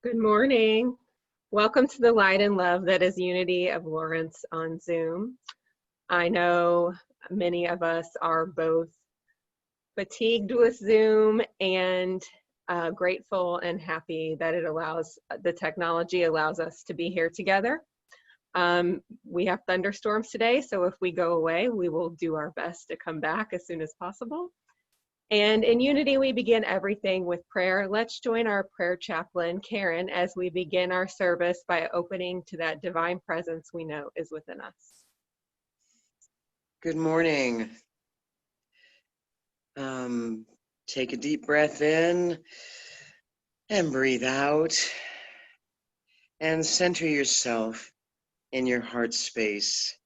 Good morning. Welcome to the light and love that is Unity of Lawrence on Zoom. I know many of us are both fatigued with Zoom and grateful and happy that the technology allows us to be here together. We have thunderstorms today, so if we go away, we will do our best to come back as soon as possible. And in Unity, we begin everything with prayer. Let's join our prayer chaplain, Karen, as we begin our service by opening to that divine presence we know is within us. Good morning. Take a deep breath in and breathe out, and center yourself in your heart space,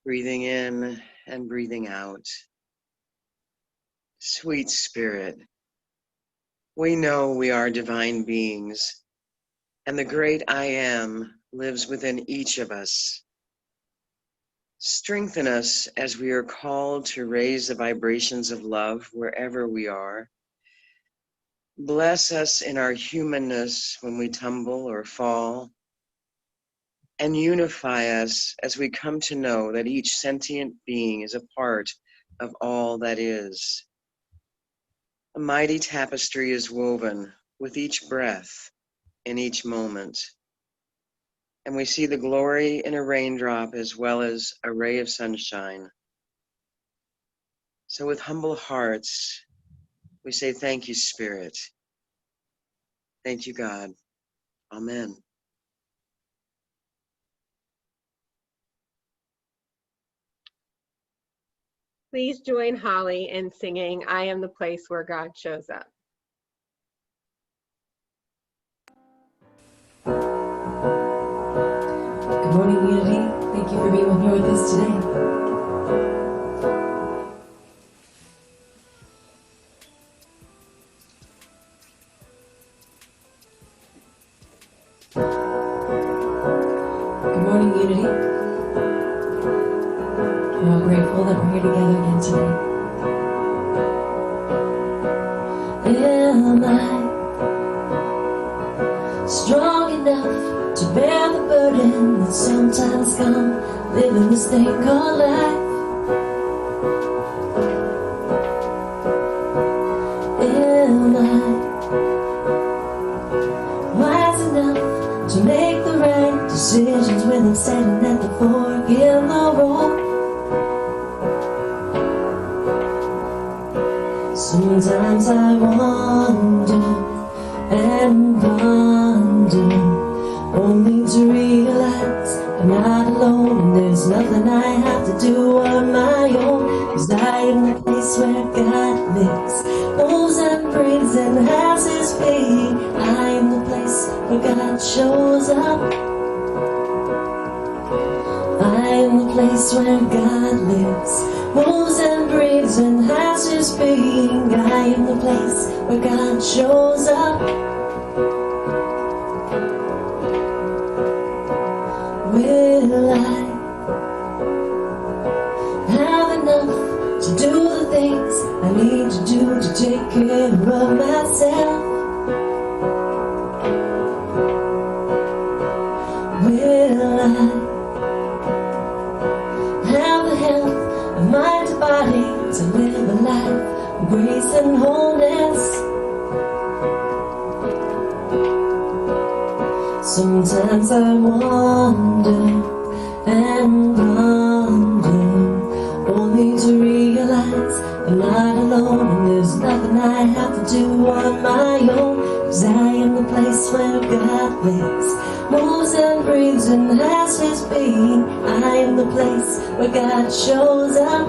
breathing in and breathing out. Sweet Spirit, we know we are divine beings, and the great I Am lives within each of us. Strengthen us as we are called to raise the vibrations of love wherever we are. Bless us in our humanness when we tumble or fall, and unify us as we come to know that each sentient being is a part of all that is. A mighty tapestry is woven with each breath in each moment, and we see the glory in a raindrop as well as a ray of sunshine. So with humble hearts, we say thank you, Spirit. Thank you, God. Amen. Please join Holly in singing, I Am the Place Where God Shows Up. Good morning, Unity. Thank you for being here with us today. Good morning, Unity. We're all grateful that we're here together again today. Am I strong enough to bear the burden that sometimes comes living this thing called life? Am I wise enough to make the right decisions when I'm standing at the fork in the road? Sometimes I wonder and wonder, only to realize I'm not alone, and there's nothing I have to do on my own. 'Cause I am the place where God lives, moves and breathes and has his being. I am the place where God shows up. I am the place where God lives, moves and breathes and has his being. I am the place where God shows up. Will I have enough to do the things I need to do to take care of myself? Will I have the health of mind and body to live a life of grace and wholeness? Sometimes I wonder and wonder, only to realize I'm not alone, and there's nothing I have to do on my own. 'Cause I am the place where God lives, moves and breathes and has his being. I am the place where God shows up.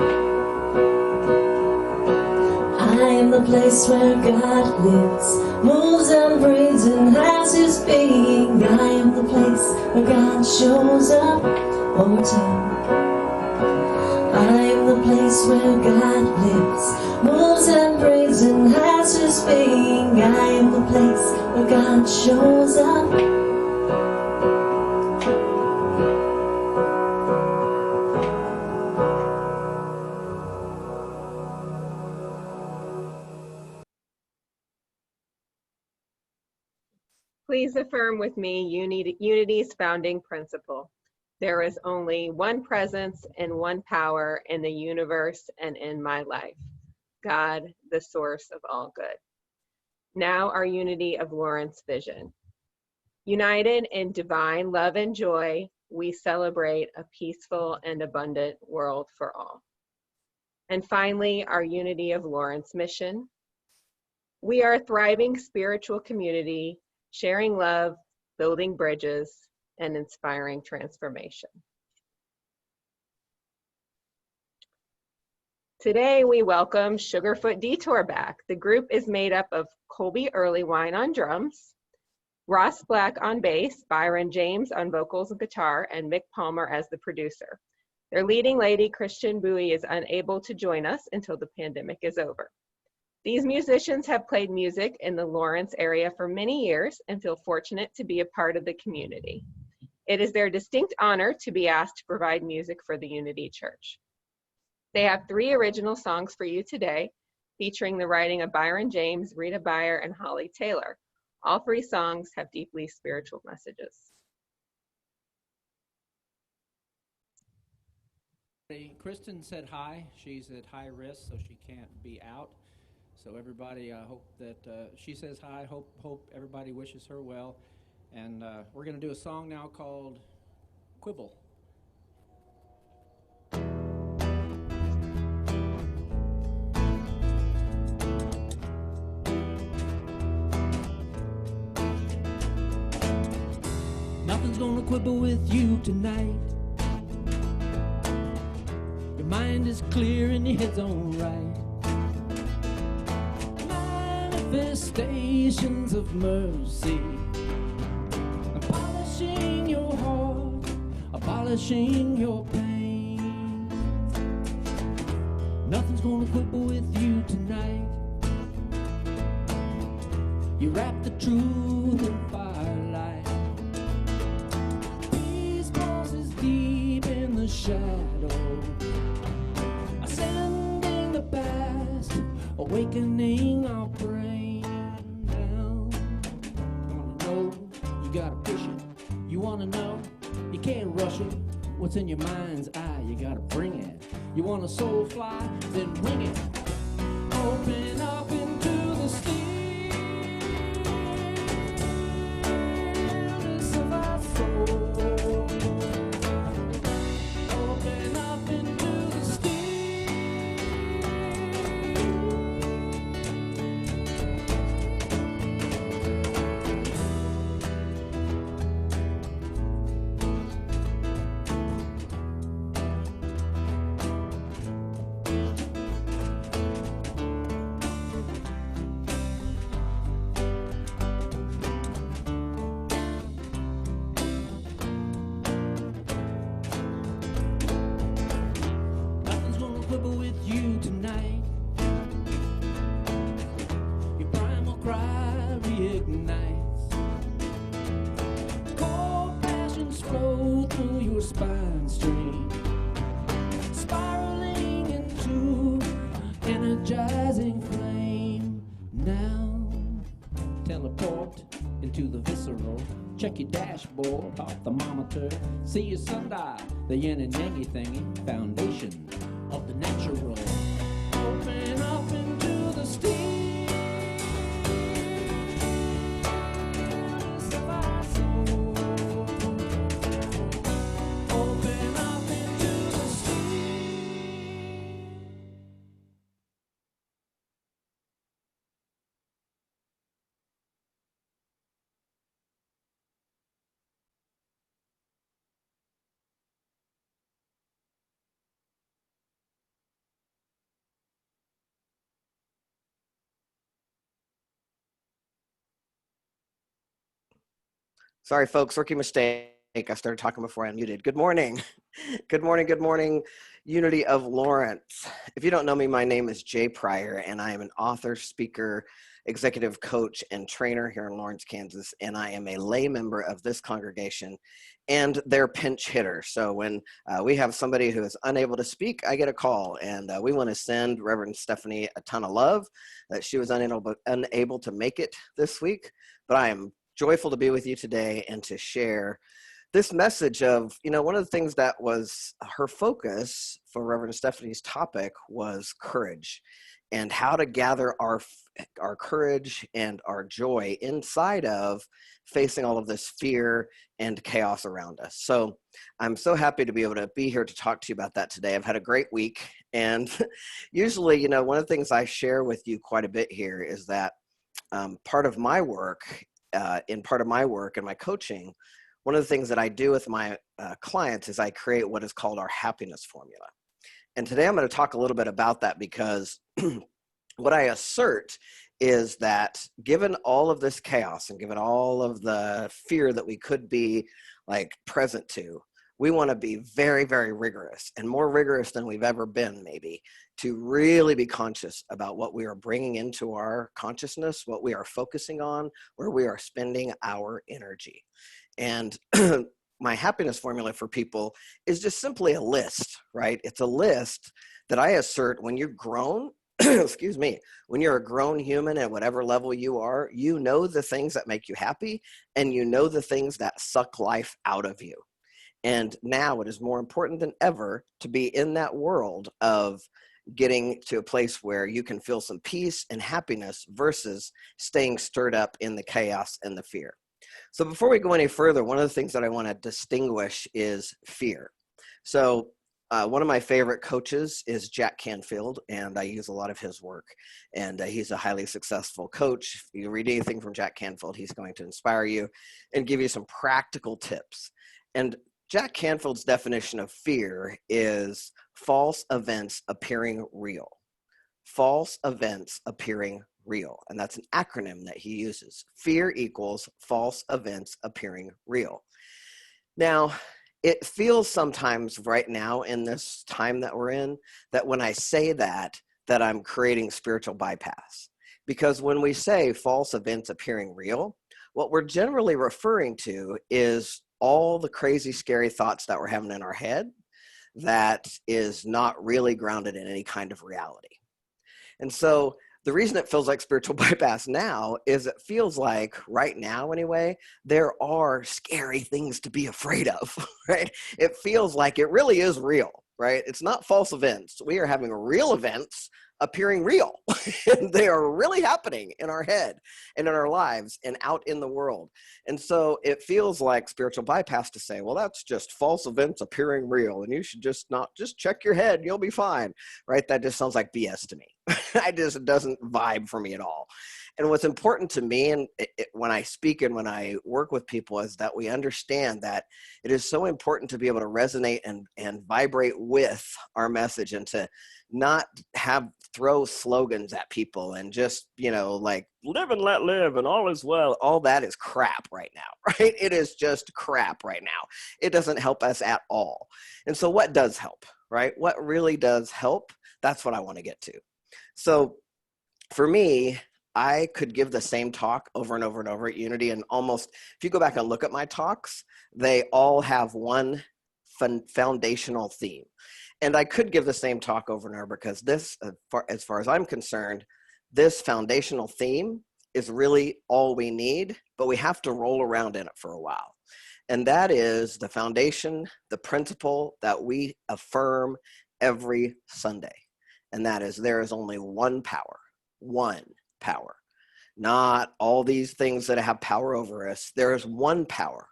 I am the place where God lives, moves and breathes and has his being. I am the place where God shows up. One more time. I am the place where God lives, moves and breathes and has his being. I am the place where God shows up. Please affirm with me Unity's founding principle. There is only one presence and one power in the universe and in my life. God, the source of all good. Now our Unity of Lawrence vision. United in divine love and joy, we celebrate a peaceful and abundant world for all. And finally, our Unity of Lawrence mission. We are a thriving spiritual community, sharing love, building bridges, and inspiring transformation. Today, we welcome Sugarfoot Detour back. The group is made up of Colby Earlywine on drums, Ross Black on bass, Byron James on vocals and guitar, and Mick Palmer as the producer. Their leading lady, Christian Bowie, is unable to join us until the pandemic is over. These musicians have played music in the Lawrence area for many years and feel fortunate to be a part of the community. It is their distinct honor to be asked to provide music for the Unity Church. They have 3 original songs for you today, featuring the writing of Byron James, Rita Beyer, and Holly Taylor. All 3 songs have deeply spiritual messages. Kristen said hi. She's at high risk, so she can't be out. So everybody, I hope that she says hi. Hope everybody wishes her well. And we're going to do a song now called Quibble. Nothing's gonna quibble with you tonight. Your mind is clear and your head's on right. Manifestations of mercy, polishing your heart, abolishing your pain. Nothing's gonna quibble with you tonight. You wrap the truth in firelight. Deep in the shadow, ascending the past, awakening our brain down. You wanna know, you gotta push it. You wanna know, you can't rush it. What's in your mind's eye, you gotta bring it. You wanna soul fly, then wing it. Open up into the stillness of our soul. With you tonight, your primal cry reignites. Core passions flow through your spine stream, spiraling into energizing flame. Now teleport into the visceral. Check your dashboard, heart thermometer. See your sundial, the yin and yang thingy, foundation of the natural. Open up into the stillness of our soul. Open up into the Sorry, folks, rookie mistake. I started talking before I unmuted. Good morning. Good morning, good morning, Unity of Lawrence. If you don't know me, my name is Jay Pryor, and I am an author, speaker, executive coach, and trainer here in Lawrence, Kansas, and I am a lay member of this congregation and their pinch hitter. So when we have somebody who is unable to speak, I get a call, and we want to send Reverend Stephanie a ton of love that she was unable to make it this week, but I am joyful to be with you today and to share this message of, one of the things that was her focus for Reverend Stephanie's topic was courage, and how to gather our courage and our joy inside of facing all of this fear and chaos around us. So I'm so happy to be able to be here to talk to you about that today. I've had a great week, and usually, one of the things I share with you quite a bit here is that part of my work and my coaching, one of the things that I do with my clients is I create what is called our happiness formula. And today I'm going to talk a little bit about that, because what I assert is that given all of this chaos and given all of the fear that we could be present to, we want to be very, very rigorous, and more rigorous than we've ever been, maybe, to really be conscious about what we are bringing into our consciousness, what we are focusing on, where we are spending our energy. And my happiness formula for people is just simply a list, right? It's a list that I assert when you're grown, excuse me, when you're a grown human at whatever level you are, you know the things that make you happy, and you know the things that suck life out of you. And now it is more important than ever to be in that world of getting to a place where you can feel some peace and happiness versus staying stirred up in the chaos and the fear. So before we go any further, one of the things that I want to distinguish is fear. So one of my favorite coaches is Jack Canfield, and I use a lot of his work. And he's a highly successful coach. If you read anything from Jack Canfield, he's going to inspire you and give you some practical tips. And Jack Canfield's definition of fear is false events appearing real. False events appearing real. And that's an acronym that he uses. Fear equals false events appearing real. Now, it feels sometimes right now in this time that we're in, that when I say that I'm creating spiritual bypass. Because when we say false events appearing real, what we're generally referring to is all the crazy, scary thoughts that we're having in our head that is not really grounded in any kind of reality. And so the reason it feels like spiritual bypass now is it feels like right now anyway, there are scary things to be afraid of, right? It feels like it really is real, right? It's not false events. We are having real events appearing real. And they are really happening in our head and in our lives and out in the world. And so it feels like spiritual bypass to say, well, that's just false events appearing real, and you should just check your head and you'll be fine, right? That just sounds like BS to me. It doesn't vibe for me at all. And what's important to me, and when I speak and when I work with people, is that we understand that it is so important to be able to resonate and vibrate with our message, and to not throw slogans at people and just, live and let live and all is well. All that is crap right now, right? It is just crap right now. It doesn't help us at all. And so what does help, right? What really does help? That's what I want to get to. So for me, I could give the same talk over and over and over at Unity, and almost, if you go back and look at my talks, they all have one foundational theme. And I could give the same talk over and over, because this, as far as I'm concerned, this foundational theme is really all we need, but we have to roll around in it for a while. And that is the foundation, the principle that we affirm every Sunday. And that is, there is only one power, not all these things that have power over us. There is one power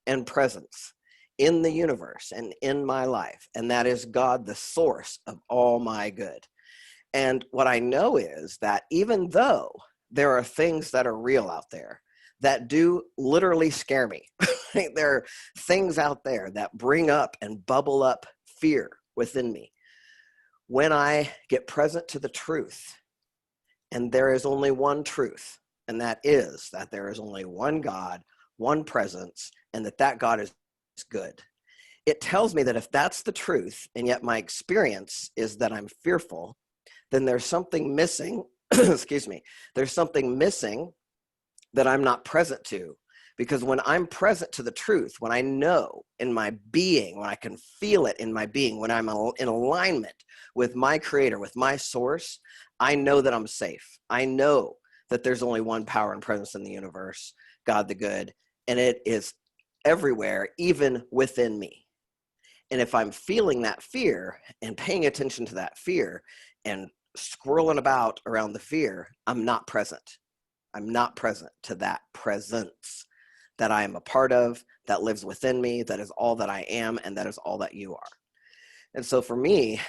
and presence in the universe and in my life, and that is God, the source of all my good. And what I know is that even though there are things that are real out there that do literally scare me, there are things out there that bring up and bubble up fear within me, when I get present to the truth, and there is only one truth, and that is that there is only one God, one presence, and that God is good. It tells me that if that's the truth, and yet my experience is that I'm fearful, then there's something missing, excuse me, there's something missing that I'm not present to. Because when I'm present to the truth, when I know in my being, when I can feel it in my being, when I'm in alignment with my creator, with my source, I know that I'm safe. I know that there's only one power and presence in the universe, God the good, and it is everywhere, even within me. And if I'm feeling that fear and paying attention to that fear and squirreling about around the fear, I'm not present. I'm not present to that presence that I am a part of, that lives within me, that is all that I am, and that is all that you are. And so for me,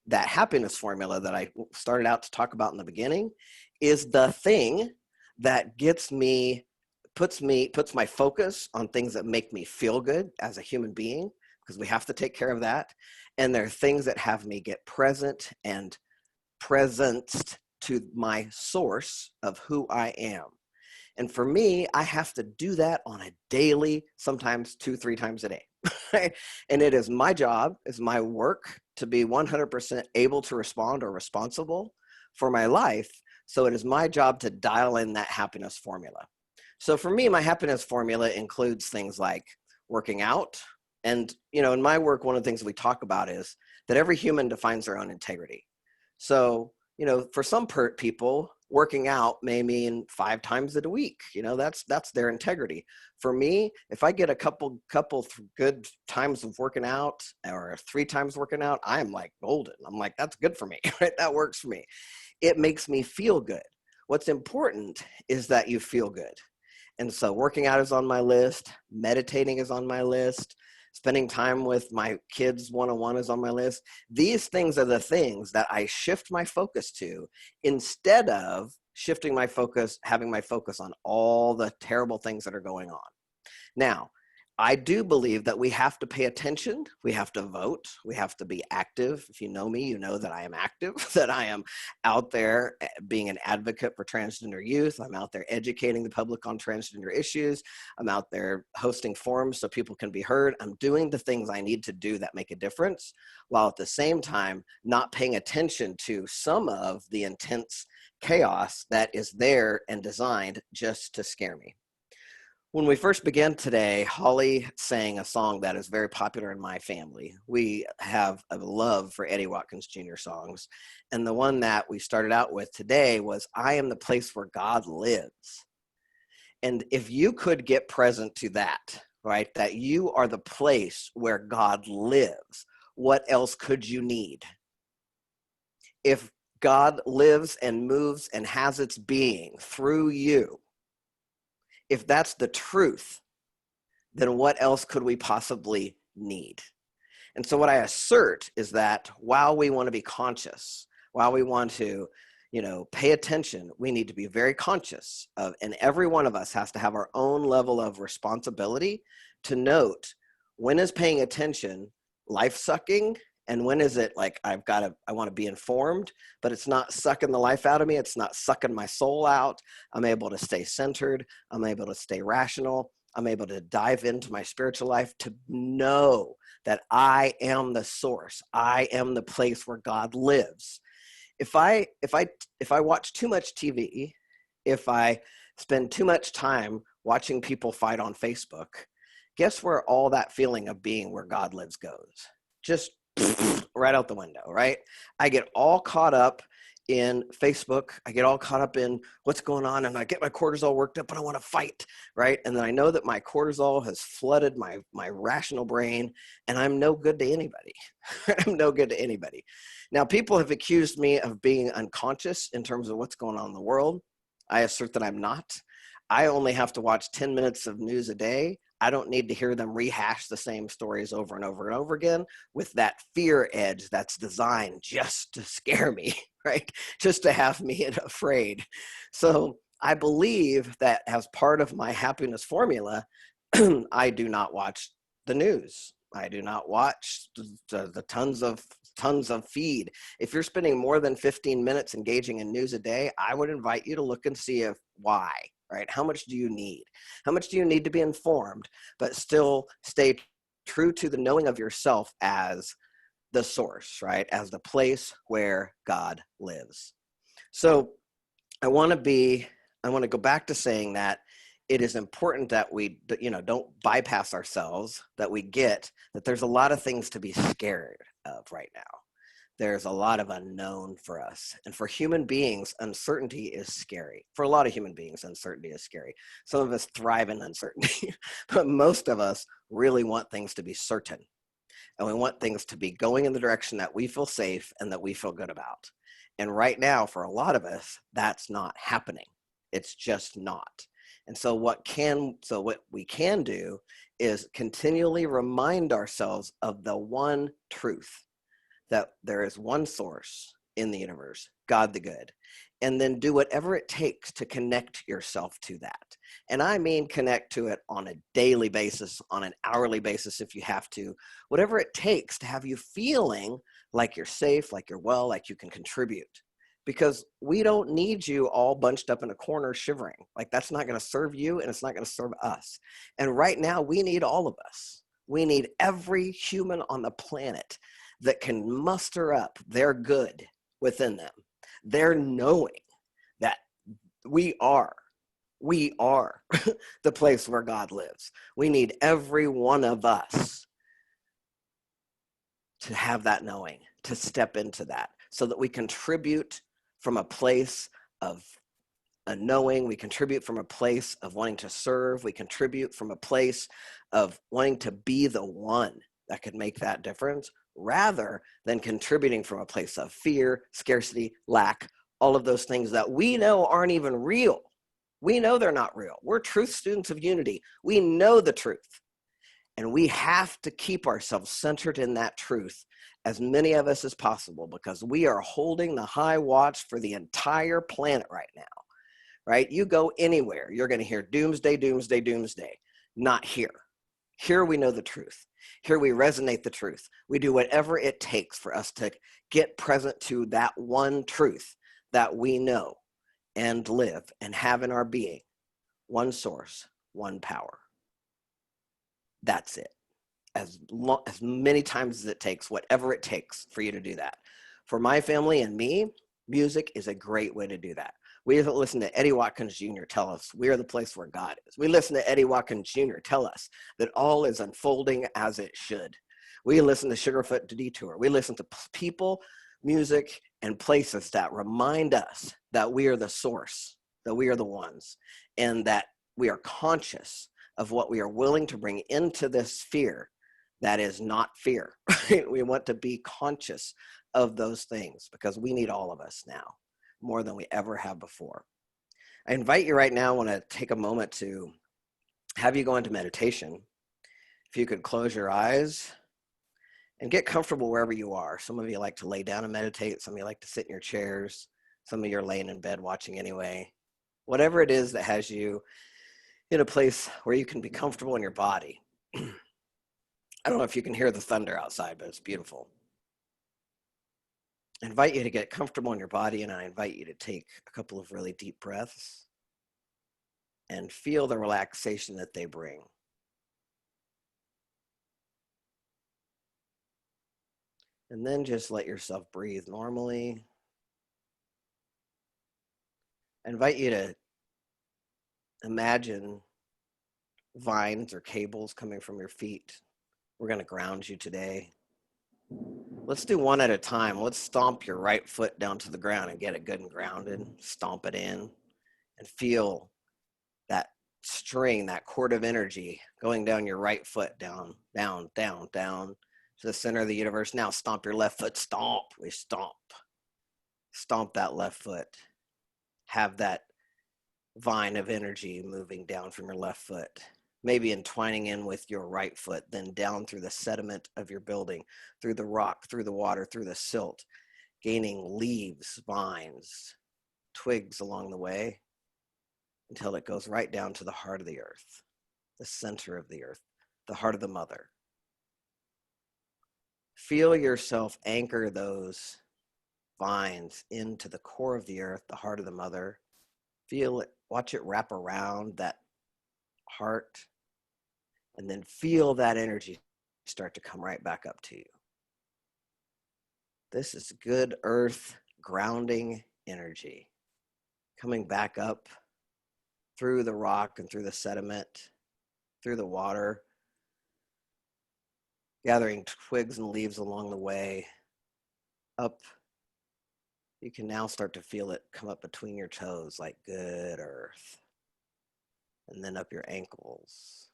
that happiness formula that I started out to talk about in the beginning is the thing that puts my focus on things that make me feel good as a human being, because we have to take care of that. And there are things that have me get present and presenced to my source of who I am. And for me, I have to do that on a daily, sometimes 2-3 times a day. And it is my job, it's my work to be 100% able to respond or responsible for my life. So it is my job to dial in that happiness formula. So for me, my happiness formula includes things like working out. And, in my work, one of the things we talk about is that every human defines their own integrity. So, for some people, working out may mean 5 times a week. That's their integrity. For me, if I get a couple good times of working out or 3 times working out, I'm like golden. I'm like, that's good for me, right? That works for me. It makes me feel good. What's important is that you feel good. And so working out is on my list. Meditating is on my list. Spending time with my kids one-on-one is on my list. These things are the things that I shift my focus to instead of shifting my focus, having my focus on all the terrible things that are going on. Now, I do believe that we have to pay attention. We have to vote. We have to be active. If you know me, you know that I am active, that I am out there being an advocate for transgender youth. I'm out there educating the public on transgender issues. I'm out there hosting forums so people can be heard. I'm doing the things I need to do that make a difference, while at the same time not paying attention to some of the intense chaos that is there and designed just to scare me. When we first began today, Holly sang a song that is very popular in my family. We have a love for Eddie Watkins Jr. songs. And the one that we started out with today was, I am the place where God lives. And if you could get present to that, right, that you are the place where God lives, what else could you need? If God lives and moves and has its being through you, if that's the truth, then what else could we possibly need? And so what I assert is that while we want to be conscious, while we want to, pay attention, we need to be very conscious of, and every one of us has to have our own level of responsibility to note when is paying attention life-sucking, and when is it like I want to be informed, but it's not sucking the life out of me. It's not sucking my soul out. I'm able to stay centered. I'm able to stay rational. I'm able to dive into my spiritual life to know that I am the source. I am the place where God lives. If I watch too much TV, if I spend too much time watching people fight on Facebook, guess where all that feeling of being where God lives goes? Just right out the window, right? I get all caught up in Facebook. I get all caught up in what's going on, and I get my cortisol worked up and I want to fight, right? And then I know that my cortisol has flooded my rational brain, and I'm no good to anybody. I'm no good to anybody. Now, people have accused me of being unconscious in terms of what's going on in the world. I assert that I'm not. I only have to watch 10 minutes of news a day. I don't need to hear them rehash the same stories over and over and over again with that fear edge that's designed just to scare me, right? Just to have me afraid. So I believe that as part of my happiness formula, I do not watch the news. I do not watch the tons of feed. If you're spending more than 15 minutes engaging in news a day, I would invite you to look and see why. Right? How much do you need? How much do you need to be informed, but still stay true to the knowing of yourself as the source, right? As the place where God lives. So I want to go back to saying that it is important that we, don't bypass ourselves, that we get that there's a lot of things to be scared of right now. there's a lot of unknown for us. And for human beings, uncertainty is scary. For a lot of human beings, uncertainty is scary. Some of us thrive in uncertainty, but most of us really want things to be certain. And we want things to be going in the direction that we feel safe and that we feel good about. And right now, for a lot of us, that's not happening. It's just not. And so what we can do is continually remind ourselves of the one truth, that there is one source in the universe, God the good, and then do whatever it takes to connect yourself to that. And I mean connect to it on a daily basis, on an hourly basis if you have to, whatever it takes to have you feeling like you're safe, like you're well, like you can contribute. Because we don't need you all bunched up in a corner shivering. Like, that's not going to serve you, and it's not going to serve us. And right now, we need all of us. We need every human on the planet that can muster up their good within them, their knowing that we are the place where God lives. We need every one of us to have that knowing, to step into that, so that we contribute from a place of a knowing, we contribute from a place of wanting to serve, we contribute from a place of wanting to be the one that could make that difference, rather than contributing from a place of fear, scarcity, lack, all of those things that we know aren't even real. We know they're not real. We're truth students of unity. We know the truth. And we have to keep ourselves centered in that truth, as many of us as possible, because we are holding the high watch for the entire planet right now, right? You go anywhere, you're going to hear doomsday, doomsday, doomsday. Not here. Here we know the truth. Here we resonate the truth. We do whatever it takes for us to get present to that one truth that we know and live and have in our being. One source, one power. That's it. As many times as it takes, whatever it takes for you to do that. For my family and me, music is a great way to do that. We listen to Eddie Watkins Jr. tell us we are the place where God is. We listen to Eddie Watkins Jr. tell us that all is unfolding as it should. We listen to Sugarfoot Detour. We listen to people, music, and places that remind us that we are the source, that we are the ones, and that we are conscious of what we are willing to bring into this sphere that is not fear. We want to be conscious of those things because we need all of us now more than we ever have before. I invite you right now, I want to take a moment to have you go into meditation. If you could close your eyes and get comfortable wherever you are. Some of you like to lay down and meditate. Some of you like to sit in your chairs. Some of you are laying in bed watching anyway. Whatever it is that has you in a place where you can be comfortable in your body. I don't know if you can hear the thunder outside, but it's beautiful. I invite you to get comfortable in your body, and I invite you to take a couple of really deep breaths and feel the relaxation that they bring. And then just let yourself breathe normally. I invite you to imagine vines or cables coming from your feet. We're going to ground you today. Let's do one at a time. Let's stomp your right foot down to the ground and get it good and grounded. Stomp it in and feel that string, that cord of energy going down your right foot, down, down, down, down to the center of the universe. Now stomp your left foot. Stomp. We stomp. Stomp that left foot. Have that vine of energy moving down from your left foot, maybe entwining in with your right foot, then down through the sediment of your building, through the rock, through the water, through the silt, gaining leaves, vines, twigs along the way, until it goes right down to the heart of the earth, the center of the earth, the heart of the mother. Feel yourself anchor those vines into the core of the earth, the heart of the mother. Feel it, watch it wrap around that heart, and then feel that energy start to come right back up to you. This is good earth grounding energy coming back up through the rock and through the sediment, through the water, gathering twigs and leaves along the way, up. You can now start to feel it come up between your toes like good earth. And then up your ankles,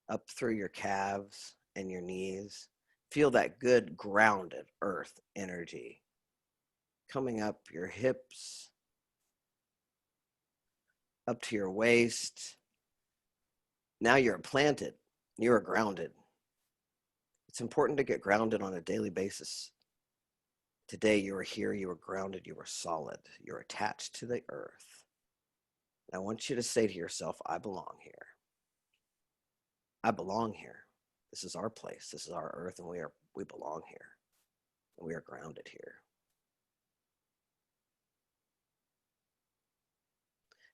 up through your calves and your knees. Feel that good grounded earth energy coming up your hips, up to your waist. Now you're planted, you're grounded. It's important to get grounded on a daily basis. Today you were here, you were grounded, you were solid, you're attached to the earth. And I want you to say to yourself, I belong here. I belong here. This is our place. This is our earth, and we belong here. And we are grounded here.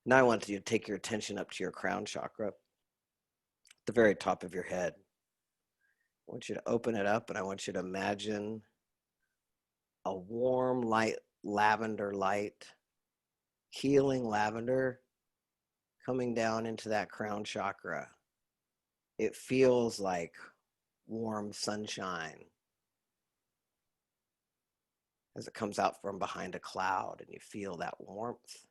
Now I want you to take your attention up to your crown chakra, the very top of your head. I want you to open it up, and I want you to imagine a warm, light, lavender light, healing lavender coming down into that crown chakra. It feels like warm sunshine as it comes out from behind a cloud, and you feel that warmth.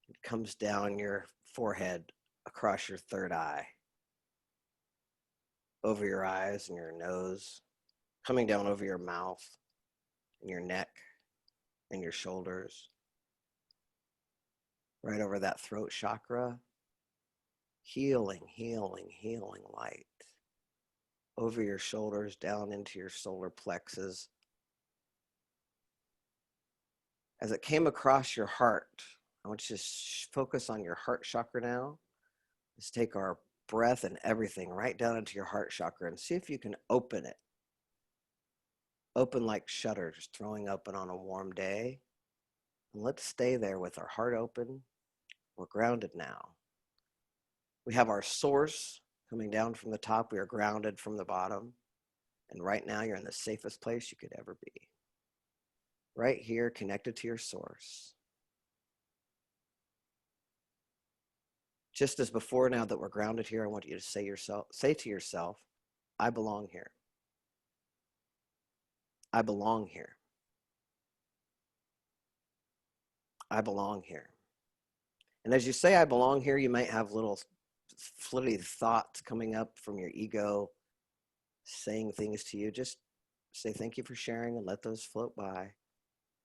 It comes down your forehead, across your third eye, over your eyes and your nose, coming down over your mouth and your neck and your shoulders, right over that throat chakra. Healing, healing, healing light over your shoulders, down into your solar plexus. As it came across your heart, I want you to focus on your heart chakra now. Let's take our breath and everything right down into your heart chakra and see if you can open it. Open like shutters, throwing open on a warm day. And let's stay there with our heart open. We're grounded now. We have our source coming down from the top. We are grounded from the bottom. And right now you're in the safest place you could ever be. Right here, connected to your source. Just as before, now that we're grounded here, I want you to say to yourself, I belong here. I belong here. I belong here. And as you say, I belong here, you might have little flitty thoughts coming up from your ego, saying things to you. Just say thank you for sharing and let those float by.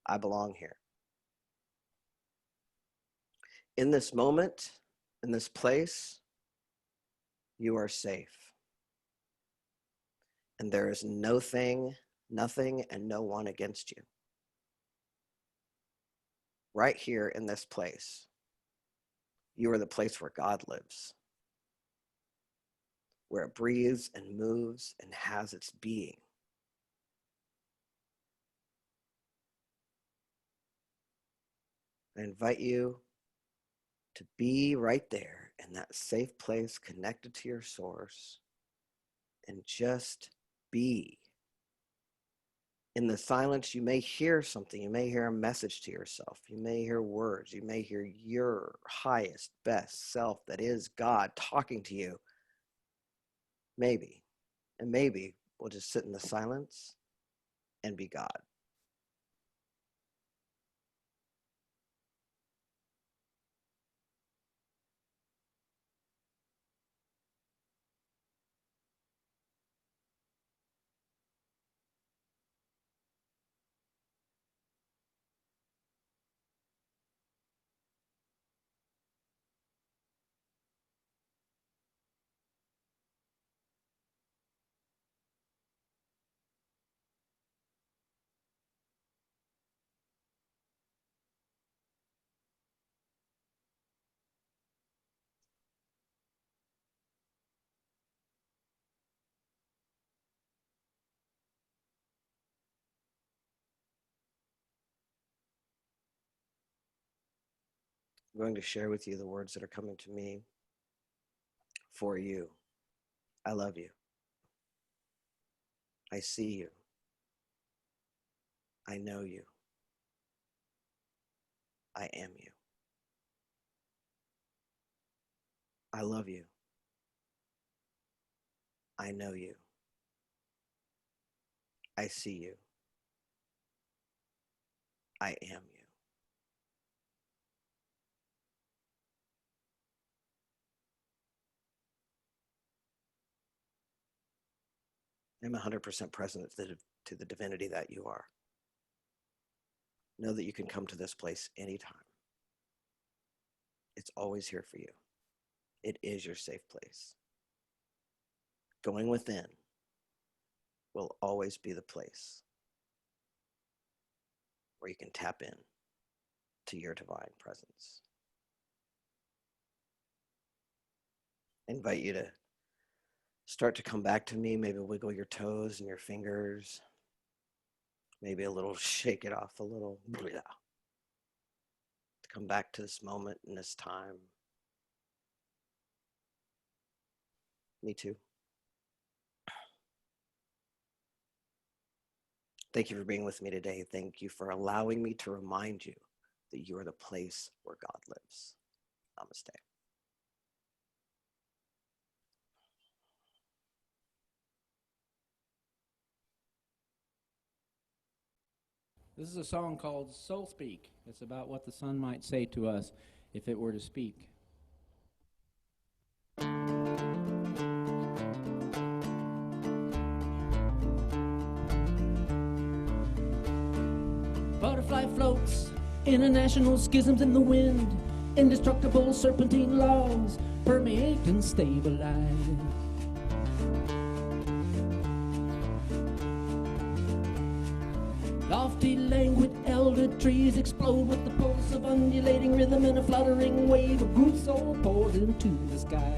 I belong here. In this moment, in this place, you are safe. And there is no thing, nothing, and no one against you. Right here in this place, you are the place where God lives, where it breathes and moves and has its being. I invite you to be right there in that safe place connected to your source and just be. In the silence, you may hear something. You may hear a message to yourself. You may hear words. You may hear your highest, best self that is God talking to you. Maybe. And maybe we'll just sit in the silence and be God. I'm going to share with you the words that are coming to me for you. I love you. I see you. I know you. I am you. I love you. I know you. I see you. I am you. I'm 100% present to the divinity that you are. Know that you can come to this place anytime. It's always here for you. It is your safe place. Going within will always be the place where you can tap in to your divine presence. I invite you to start to come back to me. Maybe wiggle your toes and your fingers. Maybe a little shake it off a little. To come back to this moment and this time. Me too. Thank you for being with me today. Thank you for allowing me to remind you that you are the place where God lives. Namaste. This is a song called Soul Speak. It's about what the sun might say to us if it were to speak. Butterfly floats, international schisms in the wind, indestructible serpentine laws permeate and stabilize. Lofty, languid elder trees explode with the pulse of undulating rhythm in a fluttering wave of groove soul pours into the sky.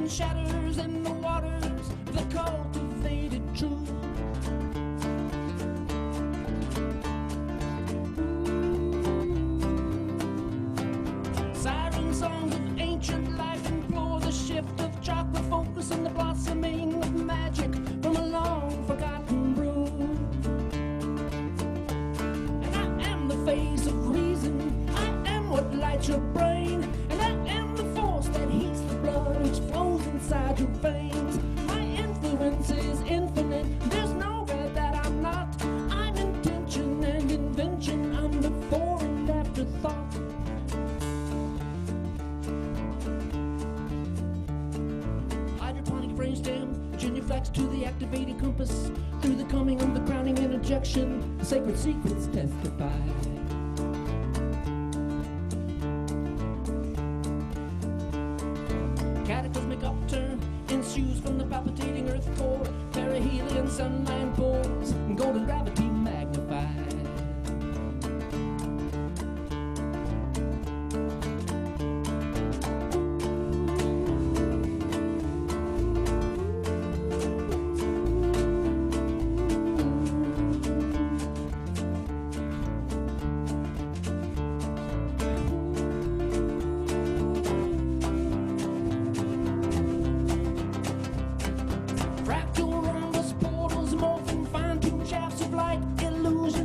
Shatters in the waters, the cultivated truth. Siren songs of ancient life implore the shift of chakra focus and the blossoming of magic from a long forgotten brew. And I am the face of reason, I am what lights your brain, and I am the force that heats the blood which flows inside your veins. My influence is infinite, there's nowhere that I'm not. I'm intention and invention, I'm before and after thought. Hydroponic brainstem, genuflex to the activated compass. Through the coming of the crowning interjection, the sacred secrets testify. Cataclysmic upturn ensues from the palpitating earth core. Perihelion sunline pores, and golden gravity magnified.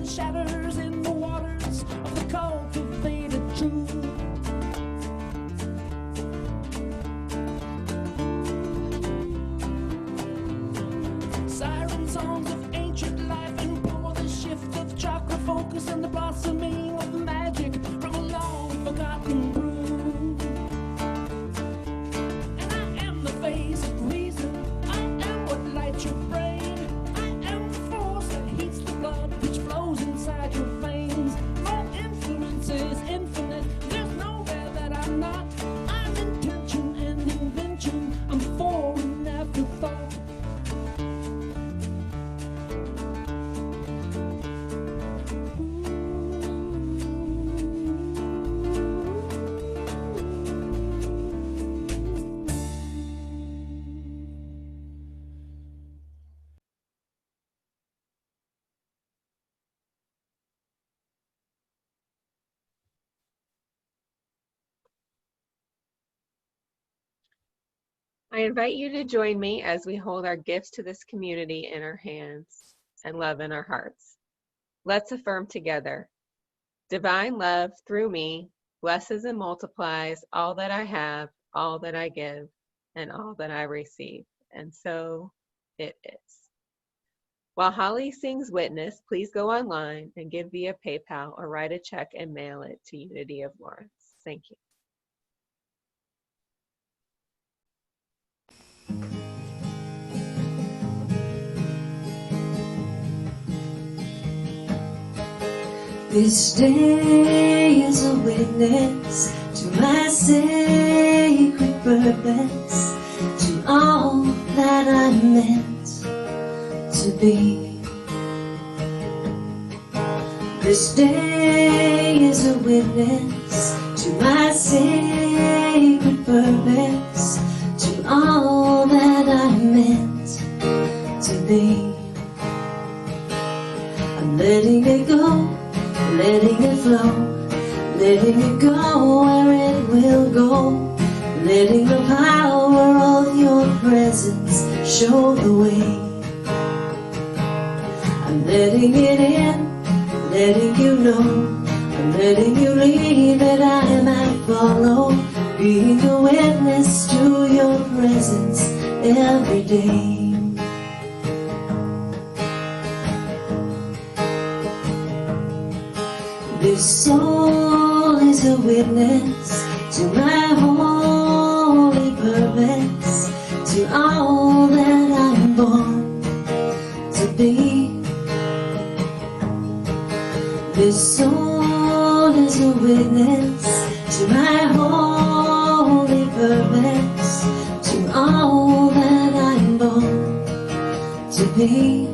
Shatters in the waters of the cultivated truth. Siren songs of ancient life implore the shift of chakra focus and the blossoming of magic from a long forgotten brew. And I am the face of reason, I am what lights your brain, I am the force that heats the blood which flows inside your veins. My influence is infinite, there's nowhere that I'm not. I'm intention and invention, I'm before and after thought. I invite you to join me as we hold our gifts to this community in our hands and love in our hearts. Let's affirm together. Divine love through me blesses and multiplies all that I have, all that I give, and all that I receive. And so it is. While Holly sings Witness, please go online and give via PayPal or write a check and mail it to Unity of Lawrence. Thank you. This day is a witness to my sacred purpose, to all that I'm meant to be. This day is a witness to my sacred purpose, to all that I'm meant to be. I'm letting it go, letting it flow, letting it go where it will go, letting the power of your presence show the way. I'm letting it in, letting you know, I'm letting you lead that I might follow, being a witness to your presence every day. This soul is a witness to my holy purpose, to all that I'm born to be. This soul is a witness to my holy purpose, to all that I'm born to be.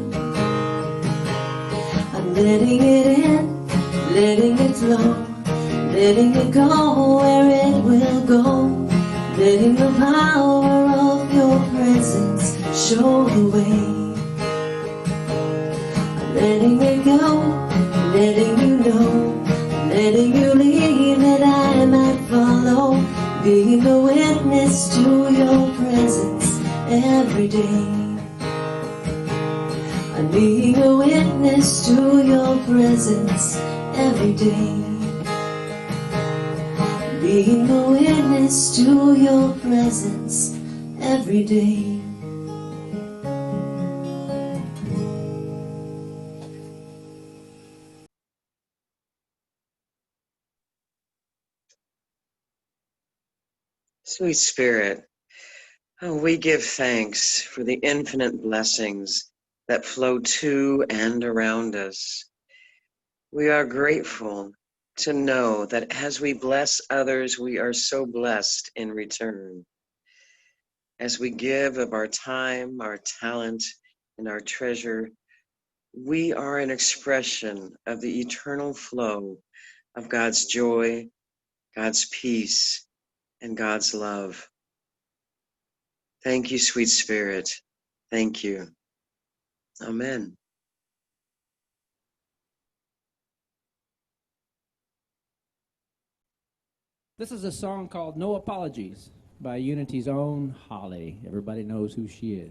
I'm letting it in, letting it flow, letting it go where it will go, letting the power of your presence show the way. I'm letting it go, letting you know, letting you lead that I might follow, being a witness to your presence every day. I'm being a witness to your presence every day. Being a witness to your presence every day. Sweet Spirit, oh, we give thanks for the infinite blessings that flow to and around us. We are grateful to know that as we bless others, we are so blessed in return. As we give of our time, our talent, and our treasure, we are an expression of the eternal flow of God's joy, God's peace, and God's love. Thank you, sweet Spirit. Thank you. Amen. This is a song called No Apologies by Unity's own Holly. Everybody knows who she is.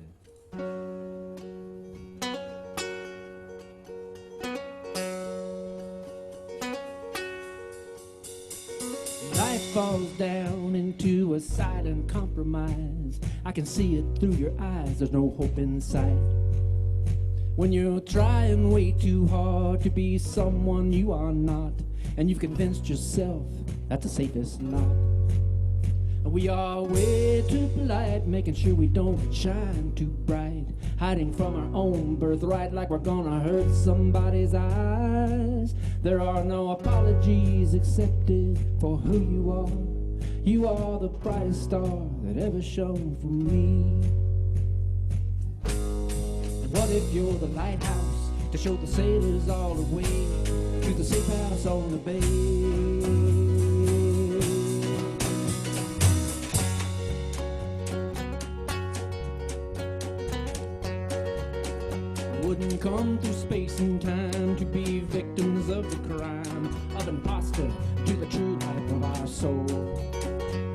Life falls down into a silent compromise. I can see it through your eyes, there's no hope in sight. When you're trying way too hard to be someone you are not, and you've convinced yourself that's the safest lot. We are way too polite, making sure we don't shine too bright, hiding from our own birthright like we're gonna hurt somebody's eyes. There are no apologies accepted for who you are. You are the brightest star that ever shone for me. What if you're the lighthouse to show the sailors all the way to the safe house on the bay? Wouldn't come through space and time to be victims of the crime of imposter to the true life of our soul.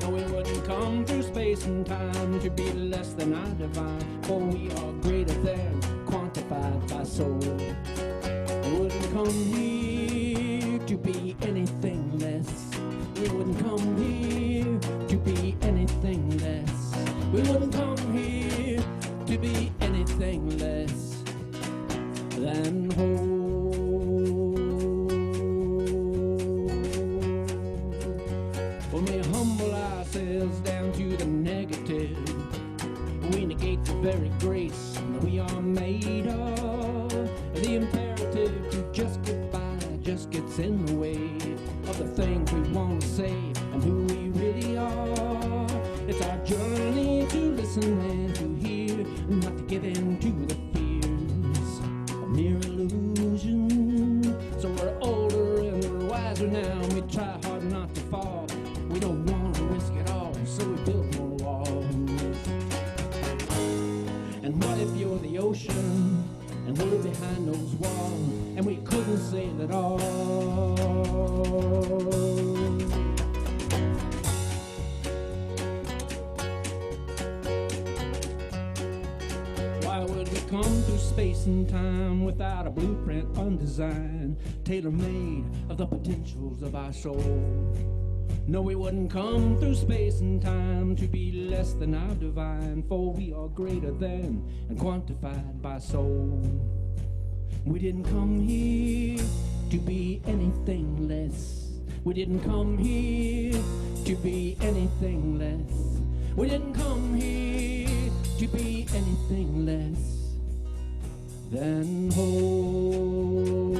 No, we wouldn't come through space space and time to be less than our divine, for we are greater than quantified by soul. We wouldn't come here to be anything less. We wouldn't come here to be anything less. We wouldn't come here to be anything less than whole. When we humble ourselves down to the negative, we negate the very grace that we are made of. The imperative to just get by just gets in the way of the things we want to say and who we really are. It's our journey to listen and to hear, not to give in to the fears of mere illusion. So we're older and we're wiser now, and we try hard not to fall. We don't want to risk it all, so we build more walls. And what if you're the ocean and we're behind those walls, and we couldn't sail at all? Why would we come through space and time without a blueprint undesigned, tailor-made of the potentials of our soul? No, we wouldn't come through space and time to be less than our divine, for we are greater than and quantified by soul. We didn't come here to be anything less. We didn't come here to be anything less. We didn't come here to be anything less than whole.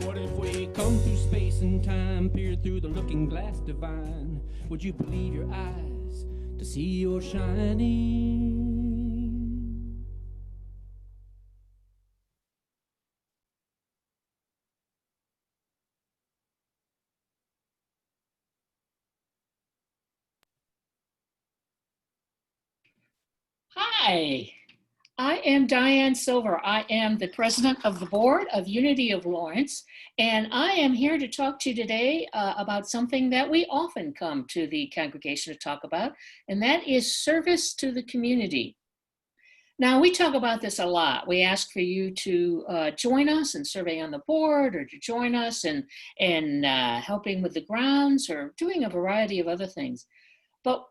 What if we come through space and time, peer through the looking glass divine? Would you believe your eyes to see you're shining? Hi, I am Diane Silver. I am the president of the board of Unity of Lawrence, and I am here to talk to you today about something that we often come to the congregation to talk about, and that is service to the community. Now, we talk about this a lot. We ask for you to join us in serving on the board, or to join us in helping with the grounds, or doing a variety of other things. But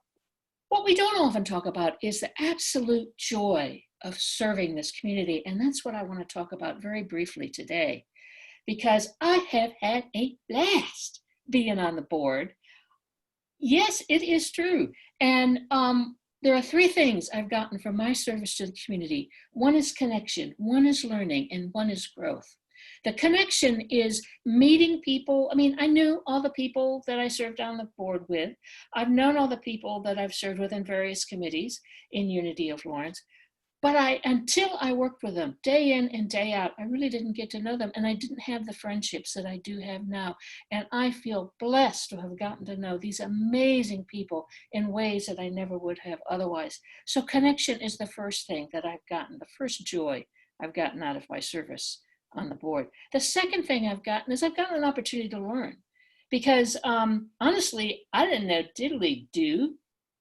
what we don't often talk about is the absolute joy of serving this community. And that's what I want to talk about very briefly today, because I have had a blast being on the board. Yes, it is true. And there are three things I've gotten from my service to the community. One is connection, one is learning, and one is growth. The connection is meeting people. I mean, I knew all the people that I served on the board with. I've known all the people that I've served with in various committees in Unity of Lawrence. But until I worked with them day in and day out, I really didn't get to know them. And I didn't have the friendships that I do have now. And I feel blessed to have gotten to know these amazing people in ways that I never would have otherwise. So connection is the first thing that I've gotten, the first joy I've gotten out of my service on the board. The second thing I've gotten is I've gotten an opportunity to learn, because honestly, I didn't know diddly do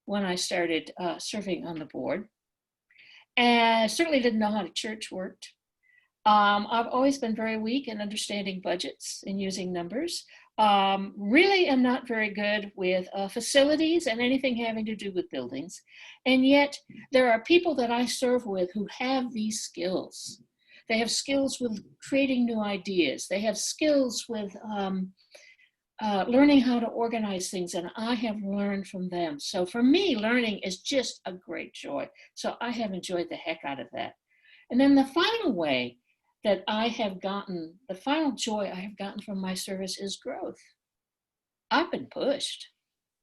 when I started serving on the board, and I certainly didn't know how the church worked. I've always been very weak in understanding budgets and using numbers. Really am not very good with facilities and anything having to do with buildings. And yet there are people that I serve with who have these skills. They have skills with creating new ideas. They have skills with learning how to organize things, and I have learned from them. So for me, learning is just a great joy. So I have enjoyed the heck out of that. And then the final way that I have gotten, the final joy I have gotten from my service is growth. I've been pushed.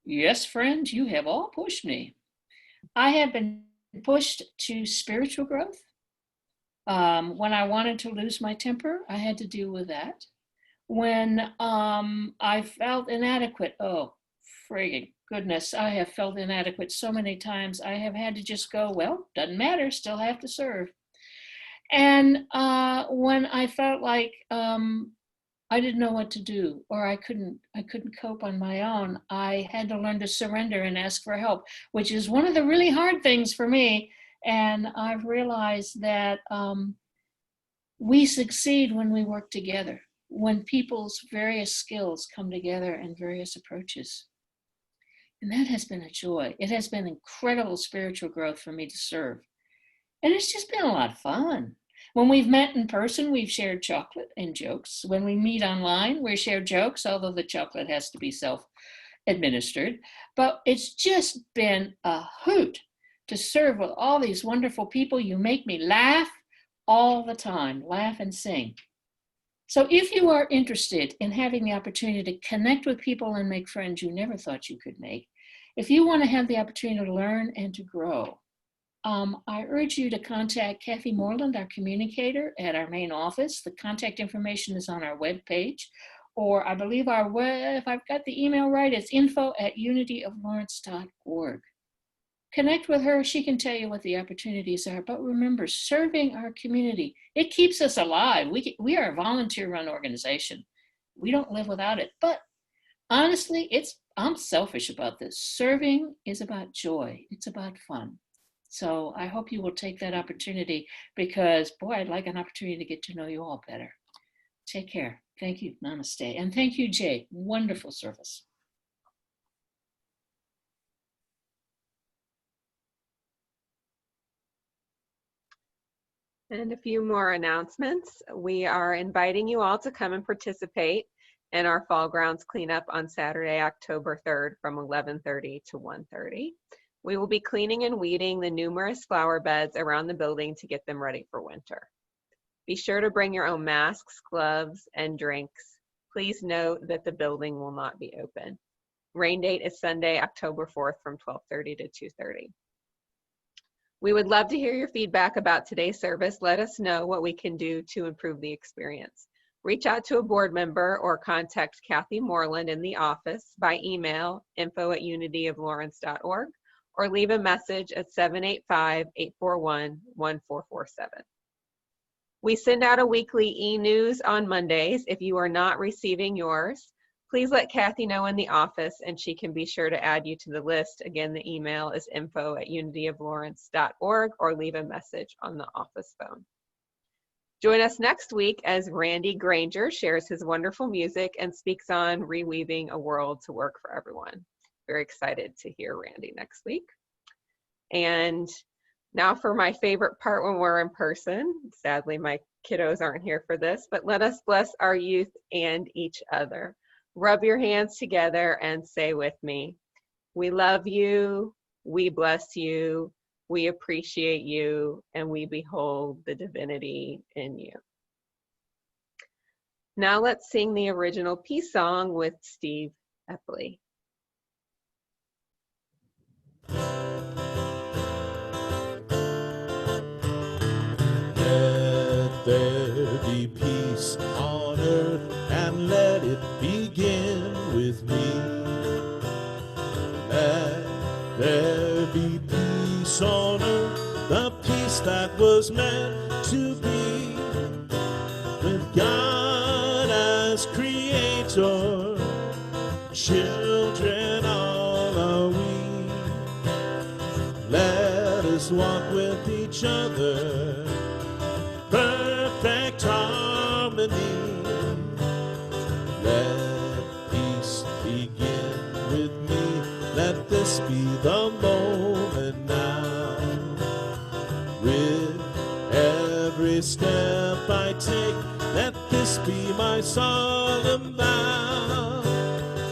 Yes, friends, you have all pushed me. I have been pushed to spiritual growth. When I wanted to lose my temper, I had to deal with that. When I felt inadequate, oh, friggin' goodness, I have felt inadequate so many times. I have had to just go, well, doesn't matter, still have to serve. And when I felt like I I didn't know what to do, or I couldn't cope on my own. I had to learn to surrender and ask for help, which is one of the really hard things for me. And I've realized that we succeed when we work together, when people's various skills come together and various approaches. And that has been a joy. It has been incredible spiritual growth for me to serve. And it's just been a lot of fun. When we've met in person, we've shared chocolate and jokes. When we meet online, we share jokes, although the chocolate has to be self-administered. But it's just been a hoot to serve with all these wonderful people. You make me laugh all the time, laugh and sing. So if you are interested in having the opportunity to connect with people and make friends you never thought you could make, if you want to have the opportunity to learn and to grow, I urge you to contact Kathy Moreland, our communicator at our main office. The contact information is on our webpage, or I believe our web, if I've got the email right, it's info@unityoflawrence.org. Connect with her, she can tell you what the opportunities are, but remember, serving our community, it keeps us alive. We are a volunteer-run organization. We don't live without it, but honestly, I'm selfish about this. Serving is about joy, it's about fun. So I hope you will take that opportunity because, boy, I'd like an opportunity to get to know you all better. Take care. Thank you. Namaste. And thank you, Jay. Wonderful service. And a few more announcements. We are inviting you all to come and participate in our Fall Grounds cleanup on Saturday, October 3rd from 11:30 to 1:30. We will be cleaning and weeding the numerous flower beds around the building to get them ready for winter. Be sure to bring your own masks, gloves, and drinks. Please note that the building will not be open. Rain date is Sunday, October 4th from 12:30 to 2:30. We would love to hear your feedback about today's service. Let us know what we can do to improve the experience. Reach out to a board member or contact Kathy Moreland in the office by email, info@unityoflawrence.org, or leave a message at 785-841-1447. We send out a weekly e-news on Mondays. If you are not receiving yours, please let Kathy know in the office and she can be sure to add you to the list. Again, the email is info@unityoflawrence.org, or leave a message on the office phone. Join us next week as Randy Granger shares his wonderful music and speaks on reweaving a world to work for everyone. Very excited to hear Randy next week. And now for my favorite part when we're in person. Sadly, my kiddos aren't here for this, but let us bless our youth and each other. Rub your hands together and say with me, we love you, we bless you, we appreciate you, and we behold the divinity in you. Now let's sing the original peace song with Steve Epley. Let there be peace on earth, and let it begin with me. Let there be peace on earth, the peace that was meant to be, with God as creator, children all are we. Let us walk with each other, perfect harmony. Let peace begin with me. Let this be the moment now. With every step I take, let this be my solemn vow.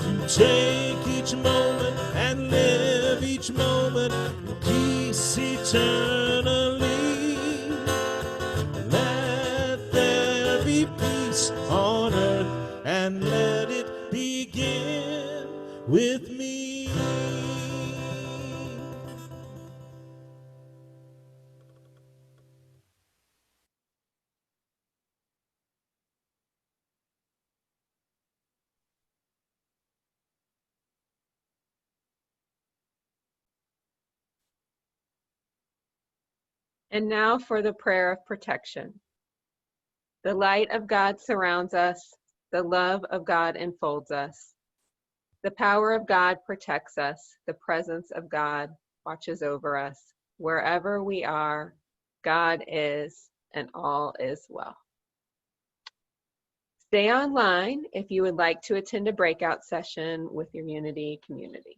To take each moment and live each moment in peace eternally. On earth, and let it begin with me. And now for the prayer of protection. The light of God surrounds us. The love of God enfolds us. The power of God protects us. The presence of God watches over us. Wherever we are, God is, and all is well. Stay online if you would like to attend a breakout session with your Unity community.